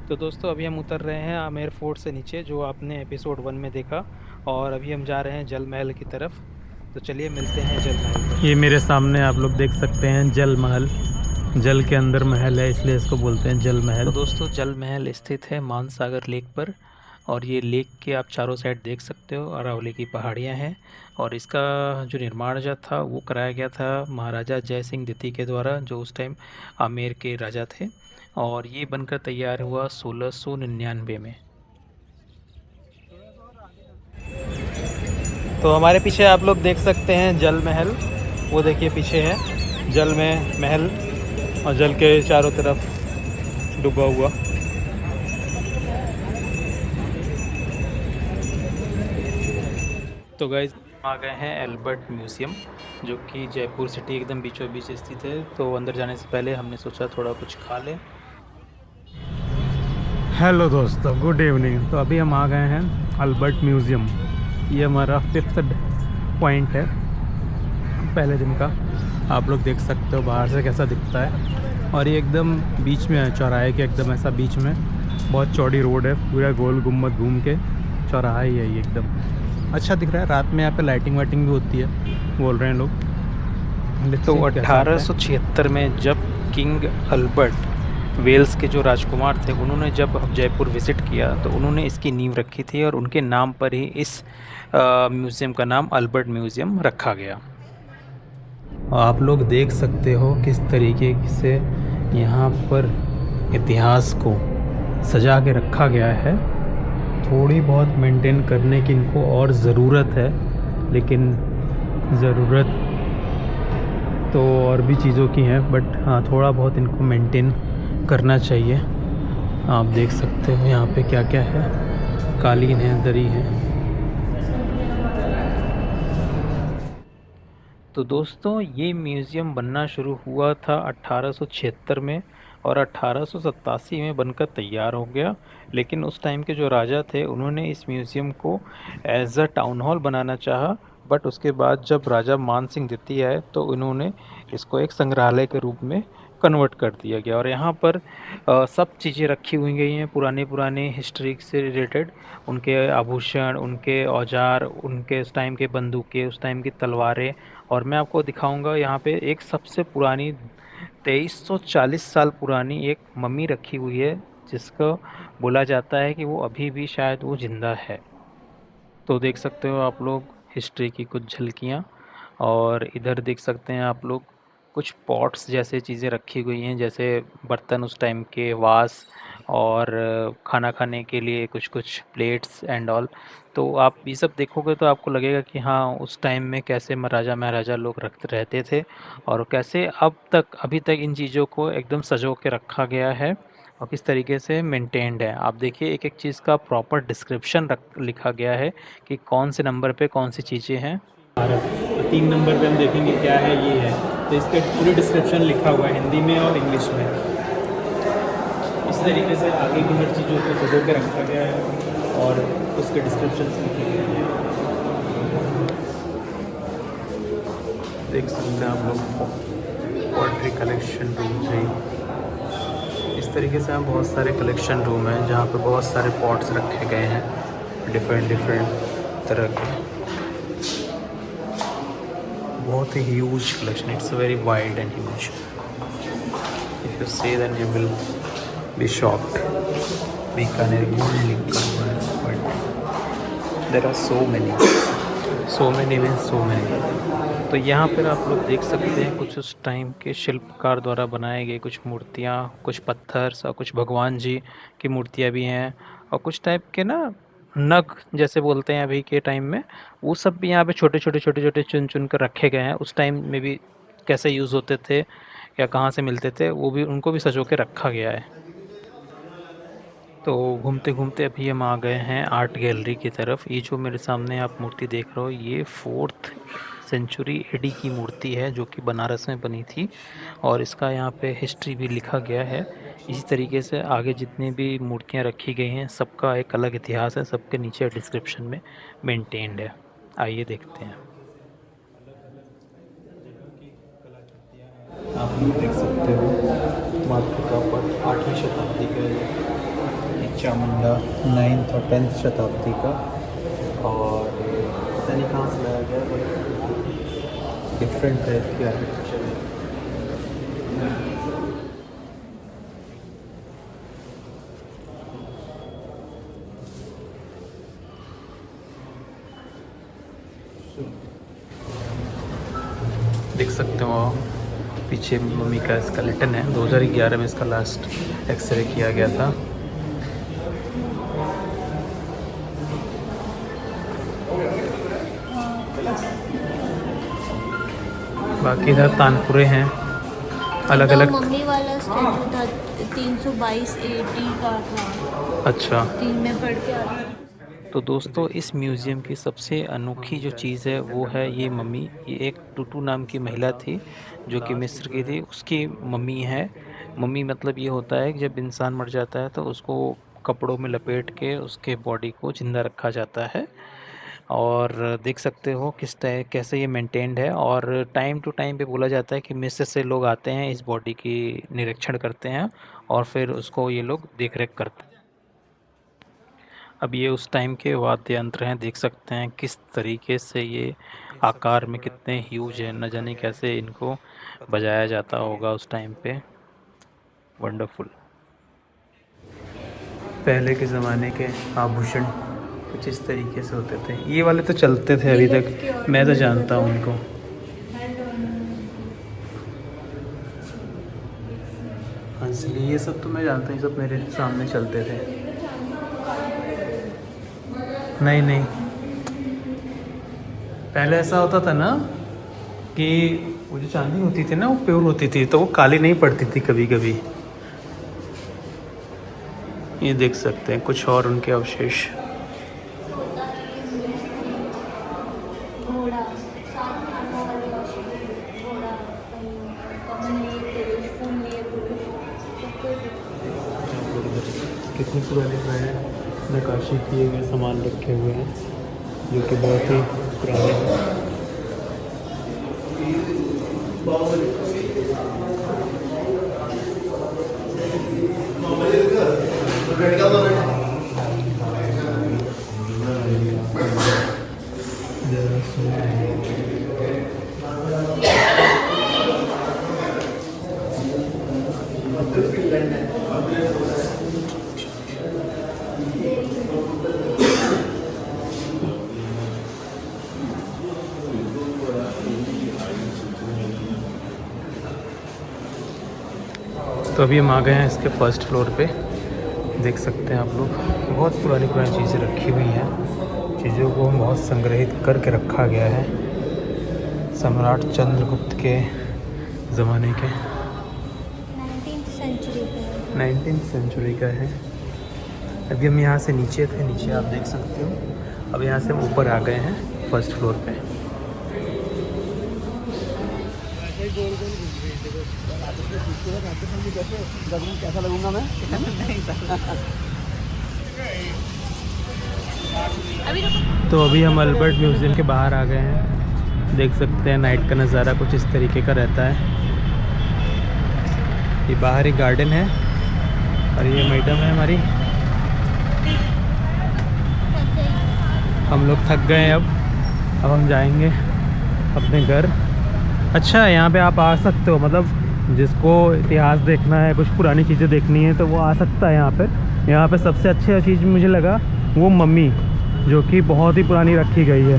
तो दोस्तों अभी हम उतर रहे हैं आमेर फोर्ट से नीचे, जो आपने एपिसोड 1 में देखा। और अभी हम जा रहे हैं जल महल की तरफ। तो चलिए मिलते हैं जल महल पर। ये मेरे सामने आप लोग देख सकते हैं जल महल। जल के अंदर महल है, इसलिए इसको बोलते हैं जल तो महल। दोस्तों जल महल स्थित है मानसागर लेक पर। और ये लेक के आप चारों साइड देख सकते हो, अरावली की पहाड़ियाँ हैं। और इसका जो निर्माण जो था वो कराया गया था महाराजा जय सिंह द्वितीय के द्वारा, जो उस टाइम आमेर के राजा थे। और ये बनकर तैयार हुआ 1699 में। तो हमारे पीछे आप लोग देख सकते हैं जल महल। वो देखिए पीछे है जल में महल, और जल के चारों तरफ डूबा हुआ। तो गाइस आ गए हैं एल्बर्ट म्यूज़ियम, जो कि जयपुर सिटी एकदम बीचों बीच स्थित है। तो अंदर जाने से पहले हमने सोचा थोड़ा कुछ खा लें। हेलो दोस्तों, गुड इवनिंग। तो अभी हम आ गए हैं अल्बर्ट म्यूज़ियम। ये हमारा 5th पॉइंट है पहले दिन का। आप लोग देख सकते हो बाहर से कैसा दिखता है। और ये एकदम बीच में है, चौराहे के एकदम ऐसा बीच में। बहुत चौड़ी रोड है, पूरा गोल गुम्बद घूम के चौराहा ही है ये एकदम। अच्छा दिख रहा है। रात में यहाँ पे लाइटिंग वाइटिंग भी होती है बोल रहे हैं लोग। लेट्स तो सी कैसा आता है। 1876 में जब किंग अल्बर्ट वेल्स के जो राजकुमार थे, उन्होंने जब जयपुर विज़िट किया तो उन्होंने इसकी नींव रखी थी, और उनके नाम पर ही इस म्यूज़ियम का नाम अल्बर्ट म्यूज़ियम रखा गया। आप लोग देख सकते हो किस तरीके से यहाँ पर इतिहास को सजा के रखा गया है। थोड़ी बहुत मेंटेन करने की इनको और ज़रूरत है, लेकिन ज़रूरत तो और भी चीज़ों की है, बट हाँ थोड़ा बहुत इनको मेंटेन करना चाहिए। आप देख सकते हो यहाँ पे क्या क्या है। कालीन है, दरी है। तो दोस्तों ये म्यूज़ियम बनना शुरू हुआ था 1876 में, और 1887 में बनकर तैयार हो गया। लेकिन उस टाइम के जो राजा थे, उन्होंने इस म्यूज़ियम को एज अ टाउन हॉल बनाना चाहा। बट उसके बाद जब राजा मान सिंह द्वितीय आए तो उन्होंने इसको एक संग्रहालय के रूप में कन्वर्ट कर दिया गया। और यहाँ पर सब चीज़ें रखी हुई गई हैं पुराने पुराने हिस्ट्री से रिलेटेड। उनके आभूषण, उनके औजार, उनके उस टाइम के बंदूकें, उस टाइम की तलवारें। और मैं आपको दिखाऊंगा यहाँ पे एक सबसे पुरानी 2340 साल पुरानी एक मम्मी रखी हुई है, जिसको बोला जाता है कि वो अभी भी शायद वो जिंदा है। तो देख सकते हो आप लोग हिस्ट्री की कुछ झलकियाँ। और इधर देख सकते हैं आप लोग कुछ पॉट्स जैसे चीज़ें रखी हुई हैं, जैसे बर्तन उस टाइम के, वास, और खाना खाने के लिए कुछ कुछ प्लेट्स एंड ऑल। तो आप ये सब देखोगे तो आपको लगेगा कि हाँ उस टाइम में कैसे महाराजा महाराजा लोग रखते रहते थे, और कैसे अब तक अभी तक इन चीज़ों को एकदम सजो के रखा गया है, और किस तरीके से मेंटेन्ड है। आप देखिए एक एक चीज़ का प्रॉपर डिस्क्रिप्शन लिखा गया है कि कौन से नंबर पे कौन सी चीज़ें हैं। भारत, तो 3 नंबर पे हम देखेंगे क्या है, ये है। तो इसका पूरी डिस्क्रिप्शन लिखा हुआ है हिंदी में और इंग्लिश में। इस तरीके से आगे की हर चीज़ों को सजो के रखा गया है, और उसके डिस्क्रिप्शन लिखे गए हैं। देख सकते हैं आप लोग पोएट्री कलेक्शन रूम है। इस तरीके से हम बहुत सारे कलेक्शन रूम हैं जहाँ पे बहुत सारे पॉट्स रखे गए हैं डिफरेंट डिफरेंट तरह के। बहुत ही huge collection, it's very wide and huge. If you see then you will be shocked. Bikaner gold लिखा हुआ है, but there are so many means so many. तो यहाँ पर आप लोग देख सकते हैं कुछ उस टाइम के शिल्पकार द्वारा बनाए गए कुछ मूर्तियाँ, कुछ पत्थर और कुछ भगवान जी की मूर्तियाँ भी हैं। और कुछ टाइप के ना नग जैसे बोलते हैं अभी के टाइम में, वो सब भी यहाँ पे छोटे छोटे छोटे छोटे चुन चुन कर रखे गए हैं। उस टाइम में भी कैसे यूज़ होते थे या कहाँ से मिलते थे, वो भी उनको भी सजो के रखा गया है। तो घूमते घूमते अभी हम आ गए हैं आर्ट गैलरी की तरफ। ये जो मेरे सामने आप मूर्ति देख रहे हो, ये 4th सेंचुरी एडी की मूर्ति है, जो कि बनारस में बनी थी। और इसका यहाँ पे हिस्ट्री भी लिखा गया है। इसी तरीके से आगे जितनी भी मूर्तियाँ रखी गई हैं, सबका एक अलग इतिहास है, सबके नीचे डिस्क्रिप्शन में मेंटेन्ड है। आइए देखते हैं। आप लोग देख सकते हो मातृका पट 8वीं शताब्दी का है। चामुंडा 9th और 10th शताब्दी का, और पता नहीं कहाँ से लाया गया, बट डिफरेंट टाइप की आर्किटेक्चर है। देख सकते हो पीछे मम्मी का स्केलेटन है। 2011 में इसका लास्ट एक्सरे किया गया था। बाकी इधर तानपुरे हैं अलग अलग। मम्मी वाला स्टैचू था 322 AD का था। अच्छा, 3 में पढ़ के आता है। तो दोस्तों इस म्यूज़ियम की सबसे अनोखी जो चीज़ है वो है ये मम्मी। ये एक टूटू नाम की महिला थी जो कि मिस्र की थी, उसकी मम्मी है। मम्मी मतलब ये होता है कि जब इंसान मर जाता है तो उसको कपड़ों में लपेट के उसके बॉडी को जिंदा रखा जाता है। और देख सकते हो किस तरह कैसे ये मेंटेन्ड है। और टाइम टू टाइम पे बोला जाता है कि मिस्र से लोग आते हैं, इस बॉडी की निरीक्षण करते हैं और फिर उसको ये लोग देख रेख करते हैं। अब ये उस टाइम के वाद्य यंत्र हैं, देख सकते हैं किस तरीके से ये आकार में कितने ह्यूज हैं, न जाने कैसे इनको बजाया जाता होगा उस टाइम पे। वंडरफुल। पहले के ज़माने के आभूषण कुछ इस तरीके से होते थे। ये वाले तो चलते थे अभी तक, मैं तो जानता हूँ उनको। हाँ, इसलिए ये सब तो मैं जानता हूँ, ये सब मेरे सामने चलते थे। नहीं नहीं, पहले ऐसा होता था ना कि वो जो चांदी होती थी ना वो प्योर होती थी, तो वो काली नहीं पड़ती थी कभी कभी। ये देख सकते हैं कुछ और उनके अवशेष। घोड़ा, 7 खानों वाले घोड़ा, कमल लिए पुरुष, फूल लिए पुरुष। कितनी पुरानी नक्काशी किए हुए सामान रखे हुए हैं जो कि बहुत ही पुराने हैं। तो अभी हम आ गए हैं इसके फर्स्ट फ्लोर पे। देख सकते हैं आप लोग बहुत पुरानी चीज़ें रखी हुई हैं। चीज़ों को बहुत संग्रहित करके रखा गया है, सम्राट चंद्रगुप्त के ज़माने के। 19th सेंचुरी का है। अभी हम यहाँ से नीचे थे, नीचे आप देख सकते हो। अब यहाँ से हम ऊपर आ गए हैं फर्स्ट फ्लोर पे। कैसा लगूंगा मैं? तो अभी हम अल्बर्ट म्यूज़ियम के बाहर आ गए हैं। देख सकते हैं नाइट का नज़ारा कुछ इस तरीके का रहता है। ये बाहर एक गार्डन है और ये मैडम है हमारी। हम लोग थक गए हैं अब हम जाएंगे अपने घर। अच्छा, यहाँ पे आप आ सकते हो, मतलब जिसको इतिहास देखना है, कुछ पुरानी चीज़ें देखनी है तो वो आ सकता है यहाँ पे। यहाँ पे सबसे अच्छा चीज़ मुझे लगा वो मम्मी, जो कि बहुत ही पुरानी रखी गई है।